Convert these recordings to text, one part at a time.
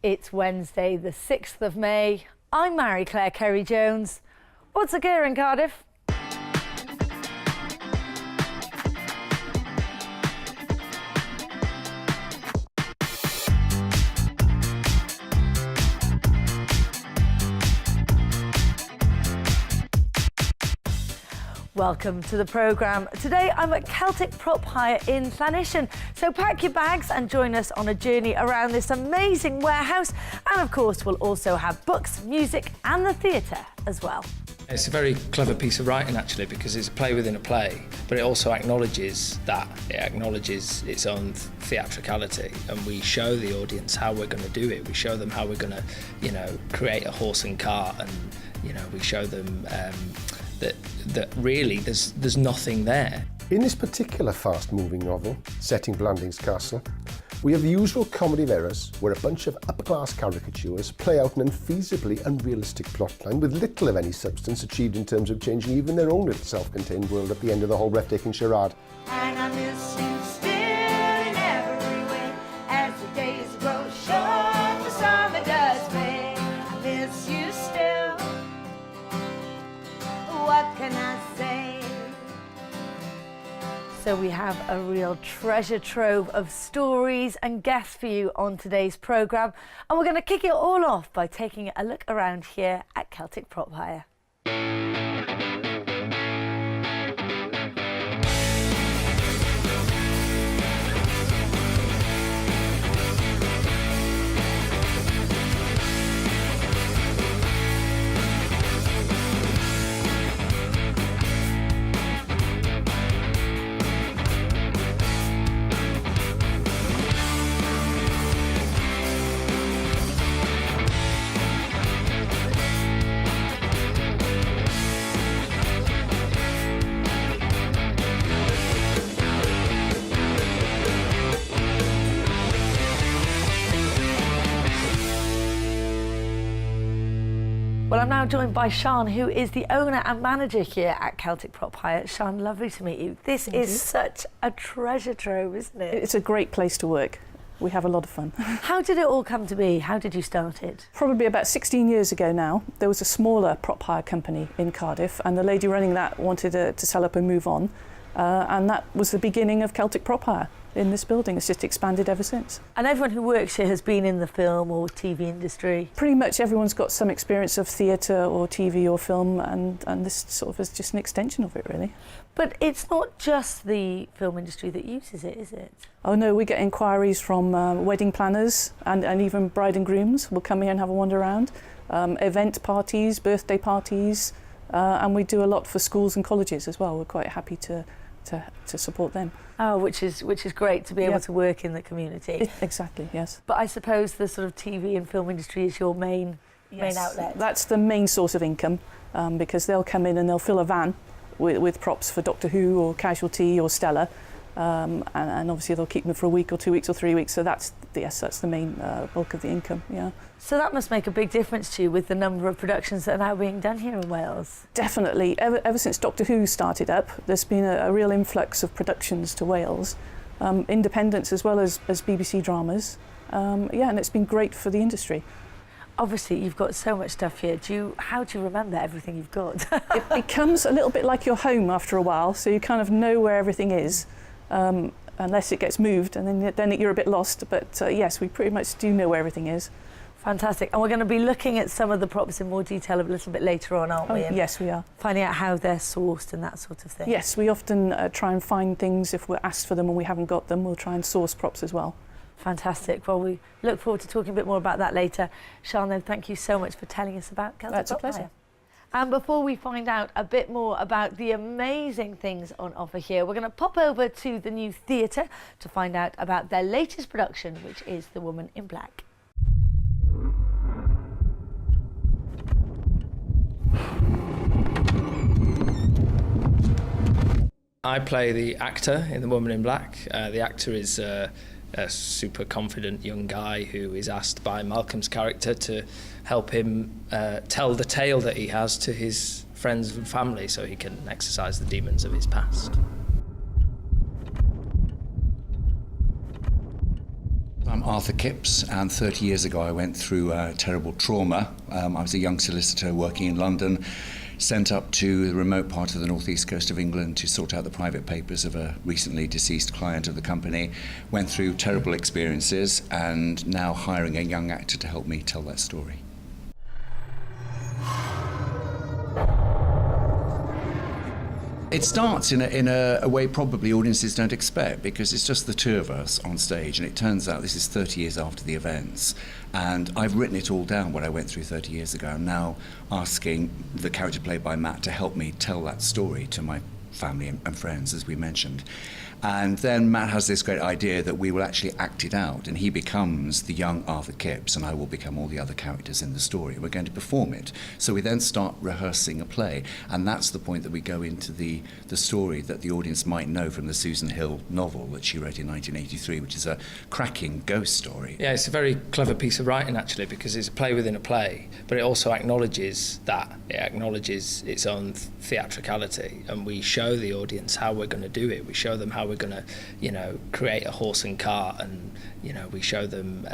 It's Wednesday, the 6th of May. I'm Mary-Claire Kerry-Jones. What's occurring, Cardiff? Welcome to the programme. Today I'm at Celtic Prop Hire in Llanishen. So pack your bags and join us on a journey around this amazing warehouse. And of course we'll also have books, music and the theatre as well. It's a very clever piece of writing actually, because it's a play within a play, but it also acknowledges that. It acknowledges its own theatricality, and we show the audience how we're going to do it. We show them how we're going to, create a horse and cart, and, we show them that really there's nothing there. In this particular fast-moving novel, set in Blandings Castle, we have the usual comedy of errors where a bunch of upper-class caricatures play out an unfeasibly unrealistic plotline with little of any substance achieved in terms of changing even their own little self-contained world at the end of the whole breathtaking charade. And I miss you still in every way as the days grow short, the summer does fade. I miss you still. What can I say? So we have a real treasure trove of stories and guests for you on today's programme. And we're going to kick it all off by taking a look around here at Celtic Prop Hire. Well, I'm now joined by Sian, who is the owner and manager here at Celtic Prop Hire. Sian, lovely to meet you. This is such a treasure trove, isn't it? It's a great place to work. We have a lot of fun. How did it all come to be? How did you start it? Probably about 16 years ago now, there was a smaller prop hire company in Cardiff, and the lady running that wanted to sell up and move on. And that was the beginning of Celtic Prop Hire in this building. It's just expanded ever since. And everyone who works here has been in the film or TV industry? Pretty much everyone's got some experience of theatre or TV or film, and this sort of is just an extension of it, really. But it's not just the film industry that uses it, is it? Oh no, we get inquiries from wedding planners and even bride and grooms will come here and have a wander around. Event parties, birthday parties, and we do a lot for schools and colleges as well. We're quite happy to support them. Oh, which is great to be able to work in the community. Exactly, yes. But I suppose the sort of TV and film industry is your main outlet. That's the main source of income, because they'll come in and they'll fill a van with props for Doctor Who or Casualty or Stella, and obviously they'll keep them for a week or 2 weeks or 3 weeks, so that's the main bulk of the income, yeah. So that must make a big difference to you with the number of productions that are now being done here in Wales. Definitely. Ever since Doctor Who started up, there's been a real influx of productions to Wales, independents as well as BBC dramas, and it's been great for the industry. Obviously, you've got so much stuff here. How do you remember everything you've got? It becomes a little bit like your home after a while, so you kind of know where everything is, unless it gets moved, and then you're a bit lost. But yes, we pretty much do know where everything is. Fantastic. And we're going to be looking at some of the props in more detail a little bit later on, aren't we? Yes, we are. Finding out how they're sourced and that sort of thing. Yes, we often try and find things if we're asked for them and we haven't got them. We'll try and source props as well. Fantastic. Well, we look forward to talking a bit more about that later. Sian, thank you so much for telling us about Celtic Prop Hire. That's a pleasure. And before we find out a bit more about the amazing things on offer here, we're going to pop over to the new theatre to find out about their latest production, which is The Woman in Black. I play the actor in The Woman in Black. The actor is a super confident young guy who is asked by Malcolm's character to help him tell the tale that he has to his friends and family so he can exorcise the demons of his past. I'm Arthur Kipps, and 30 years ago I went through a terrible trauma. I was a young solicitor working in London, sent up to the remote part of the northeast coast of England to sort out the private papers of a recently deceased client of the company. Went through terrible experiences, and now hiring a young actor to help me tell that story. It starts in a way probably audiences don't expect, because it's just the two of us on stage, and it turns out this is 30 years after the events, and I've written it all down what I went through 30 years ago. I'm now asking the character played by Matt to help me tell that story to my family and friends, as we mentioned. And then Matt has this great idea that we will actually act it out, and he becomes the young Arthur Kipps, and I will become all the other characters in the story. We're going to perform it. So we then start rehearsing a play, and that's the point that we go into the story that the audience might know from the Susan Hill novel that she wrote in 1983, which is a cracking ghost story. Yeah, it's a very clever piece of writing, actually, because it's a play within a play, but it also acknowledges that. It acknowledges its own theatricality, and we show the audience how we're going to do it. We show them how we're going to, create a horse and cart, and, we show them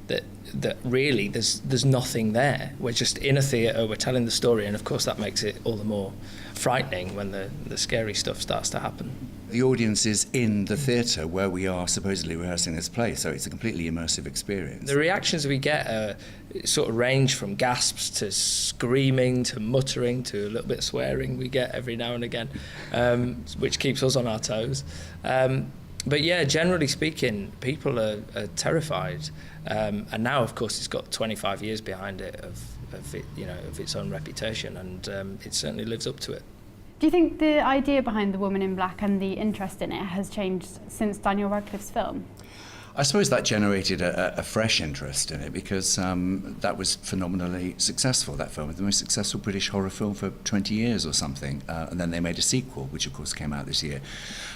that really there's nothing there. We're just in a theatre, we're telling the story, and of course that makes it all the more frightening when the scary stuff starts to happen. The audience is in the theatre where we are supposedly rehearsing this play, so it's a completely immersive experience. The reactions we get sort of range from gasps to screaming to muttering to a little bit of swearing we get every now and again, which keeps us on our toes. But yeah, generally speaking, people are terrified. And now, of course, it's got 25 years behind it of it, of its own reputation, and it certainly lives up to it. Do you think the idea behind The Woman in Black and the interest in it has changed since Daniel Radcliffe's film? I suppose that generated a fresh interest in it, because that was phenomenally successful, that film. The most successful British horror film for 20 years or something. And then they made a sequel, which of course came out this year.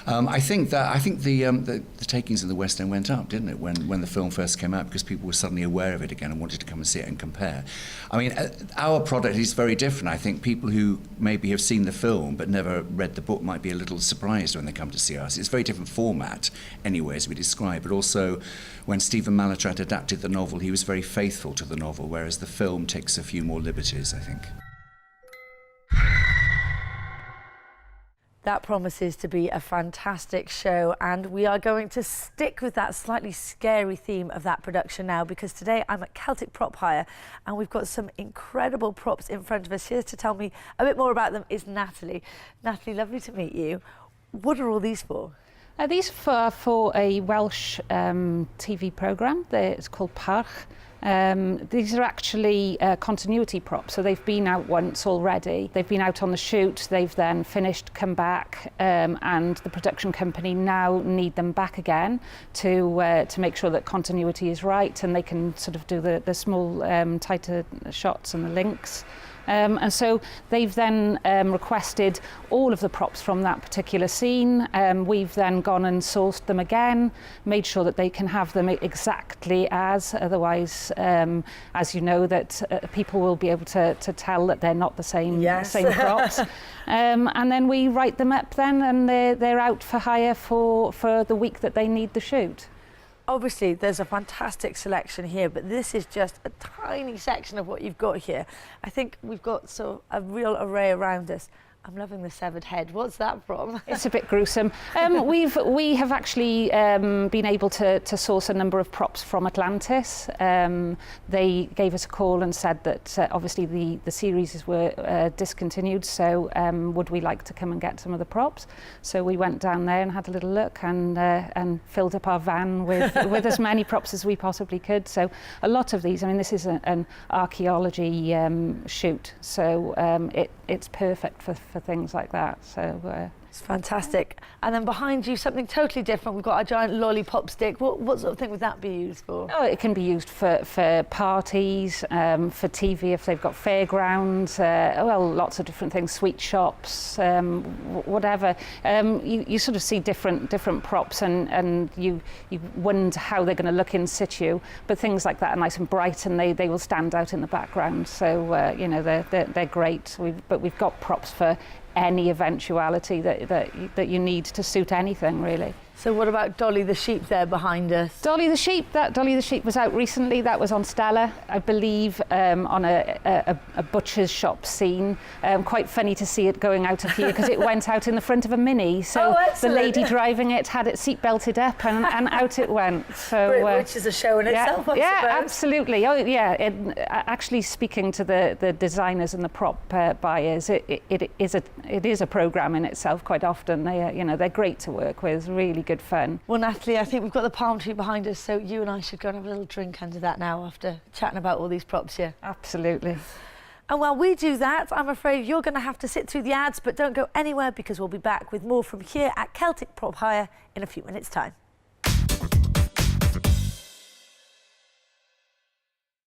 I think the takings in the West End went up, didn't it, when the film first came out, because people were suddenly aware of it again and wanted to come and see it and compare. I mean, our product is very different. I think people who maybe have seen the film but never read the book might be a little surprised when they come to see us. It's a very different format anyway, as we described, but also when Stephen Mallatrat adapted the novel, he was very faithful to the novel, whereas the film takes a few more liberties, I think. That promises to be a fantastic show, and we are going to stick with that slightly scary theme of that production now, because today I'm at Celtic Prop Hire and we've got some incredible props in front of us. Here to tell me a bit more about them is Natalie. Natalie, lovely to meet you. What are all these for? These are for a Welsh TV programme. It's called Parch. These are actually continuity props, so they've been out once already. They've been out on the shoot, they've then finished, come back, and the production company now need them back again to make sure that continuity is right, and they can sort of do the small tighter shots and the links. And so they've then requested all of the props from that particular scene. We've then gone and sourced them again, made sure that they can have them exactly otherwise, as you know, that people will be able to tell that they're not the same, same props. And then we write them up then, and they're out for hire for the week that they need the shoot. Obviously, there's a fantastic selection here, but this is just a tiny section of what you've got here. I think we've got a real array around us. I'm loving the severed head. What's that from? It's a bit gruesome. We have actually been able to source a number of props from Atlantis. They gave us a call and said that obviously the series were discontinued, so would we like to come and get some of the props? So we went down there and had a little look and filled up our van with as many props as we possibly could. So a lot of these, I mean, this is an archaeology shoot, so it's perfect for things like that. So it's fantastic. And then behind you, something totally different. We've got a giant lollipop stick. What sort of thing would that be used for? Oh, it can be used for parties, for TV if they've got fairgrounds, well, lots of different things, sweet shops, whatever. You sort of see different props, and you wonder how they're going to look in situ, but things like that are nice and bright, and they will stand out in the background. So you know, they're great. But we've got props for any eventuality that you need to suit anything, really. So what about Dolly the sheep there behind us? Dolly the sheep was out recently. That was on Stella, I believe, on a butcher's shop scene. Quite funny to see it going out of here because it went out in the front of a Mini. So the lady driving it had it seat belted up and out it went. So which is a show in itself, I yeah, suppose. absolutely. Oh yeah. Actually, speaking to the designers and the prop buyers, it is a program in itself. Quite often, they're great to work with. Really good fun. Well, Natalie, I think we've got the palm tree behind us, so you and I should go and have a little drink under that now after chatting about all these props here. Absolutely. And while we do that, I'm afraid you're going to have to sit through the ads, but don't go anywhere because we'll be back with more from here at Celtic Prop Hire in a few minutes' time.